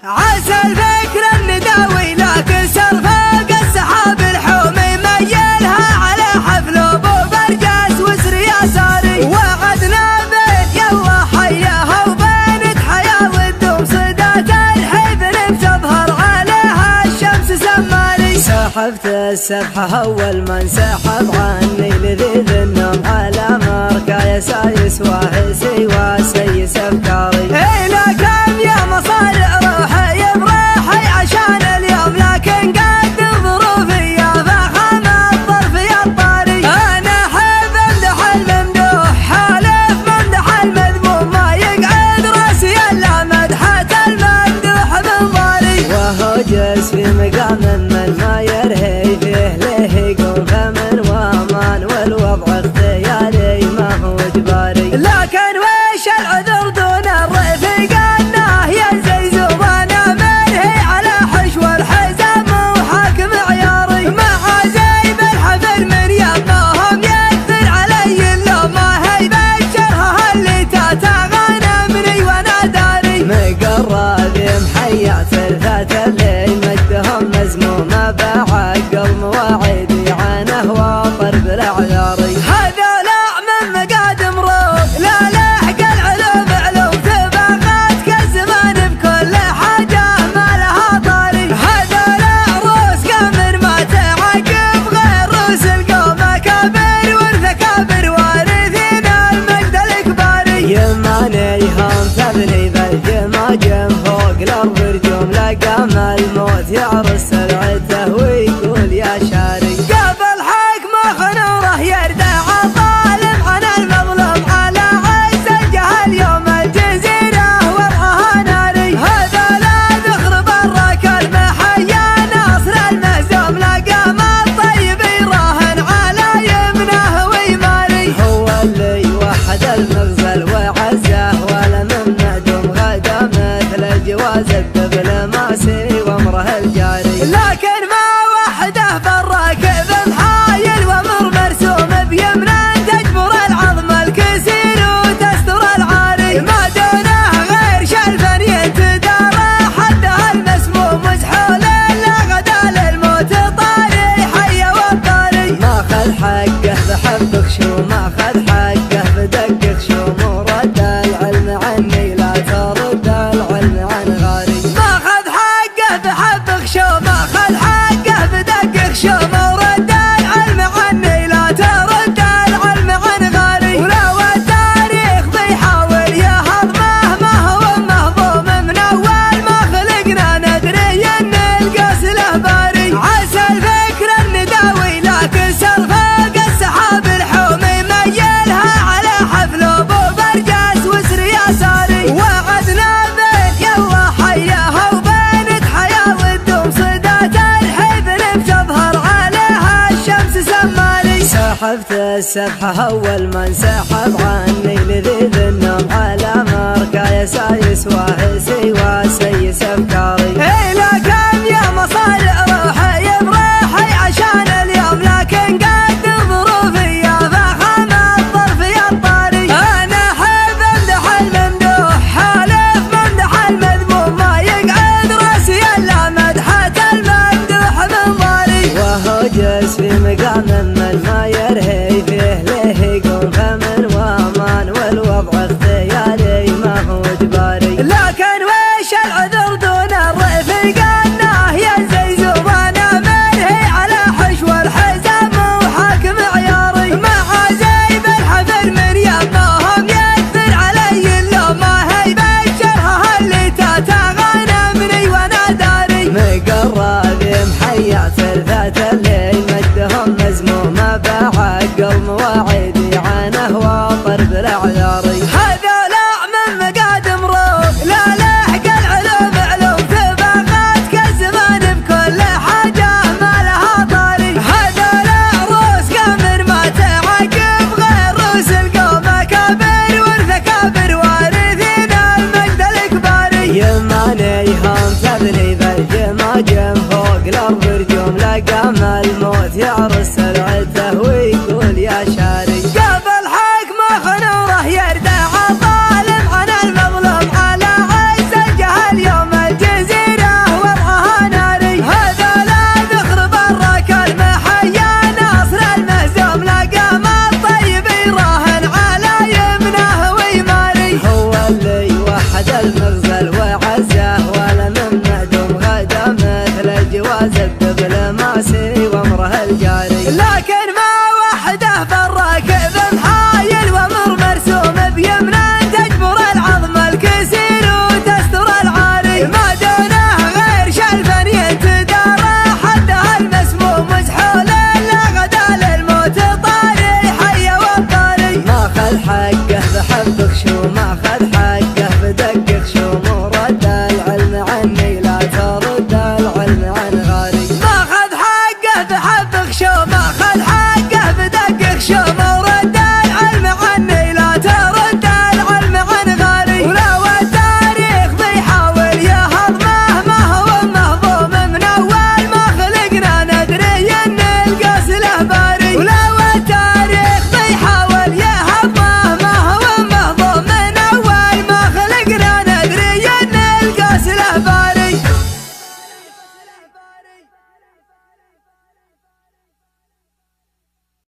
عسى الفكر النداوي لكن سرفاق السحاب الحومي ميلها على حفل ابو برجاس وسر يساري وعدنا بين يلا حياها وبينك حياه والدوم صدات الحفل بتظهر عليها الشمس سماري. سحبت السبحه اول ما انسحب عني لذيذ النوم على مركا يسايس واهسي وسيس افكاري. الى كم يا مصارع روحي بروحي عشان اليوم لكن قد ظروفي يا فخم الظرف يا الطاري. انا احب امدح الممدوح حالف ممدح المذموم ما يقعد راسي الا مدحة الممدوح بنظاري. وهو جالس في مقام من ما يرهي فيه له يقوم فمن وامان والوضع اختياري ما هو اجباري. لكن وش العذر دون الرفيق انه ينزل زوانا منهي على حشو الحزام وحاكم عياري. مع زيب الحفل من يمهم يكثر علي اللوم ما هي بشرها اللي تتغنمني وانا داري. مقرب محيا ثلثة الليل مجدهم مزمومة بعقل مواعيدي عنه واطر بالاعذاري. هذولا من مقادم روح لا لحق العلوم علوم تبغاتك الزمان بكل حاجة ما لها طاري. هذولا روس قمر ما تعقب غير روس القوم اكابر والثكابر وارثين المجد الاكباري. يمانيهم تبني بالجماجم فوق الارض رجوم لقام الموت يعرس سرعته ويقول يا شاري. قبل حكمه خنوره يردع الظالم عن المظلوم على عز الجهل يوم الجزيرة وضعها ناري. هذا لا ذخر برك المحيا ناصر المهزوم لقام الطيب يراهن على يمنه ويماري. هو اللي وحد المغزل وعزه ولا من معدوم غدا مثل الجواز الدبلوماسي وامره الجاري. لكن ما وحده بالراكب محايل وامر مرسوم بيمنه تجبر العظم الكسير وتستر العاري. ما دونه غير شلفا ينتدارى حدها المسموم مسحول الا غدا للموت طاري حي والطاري. ما خذ حقه بحبك شو ما خذ حقه بدقك شو ورد العلم عني لا ترد العلم عن غاري. ما خذ حقه بحبك شو ما خذ حقه بدقك شو ورد العلم عني لا ترد العلم عن غاري. ولو التاريخ بيحاول يهضمه ما هو مهضوم من اول ما خلقنا ندري ان القاس له باري. عسى الفكر النداوي لكن سرفاق السحاب الحومي ميلها على حفل ابو برجاس وسر يساري وعدنا بين يلا حياها وبينك حياه والدوم صدات الحفل بتظهر عليها الشمس سماري. سحبت السبحه اول ما انسحب عني لذيذ النوم على مركا يسايس واهسي وسيس افكاري. الى كم يا مصارع روحي بروحي عشان اليوم لكن قد ظروفي يا فخم الظرف يا الطاري. انا احب امدح الممدوح حالف ممدح المذموم ما يقعد راسي الا مدحة الممدوح بنظاري. وهو جالس في مقام من ما يرهي فيه له يقوم فمن وامان والوضع اختياري ما هو اجباري. لكن المغزى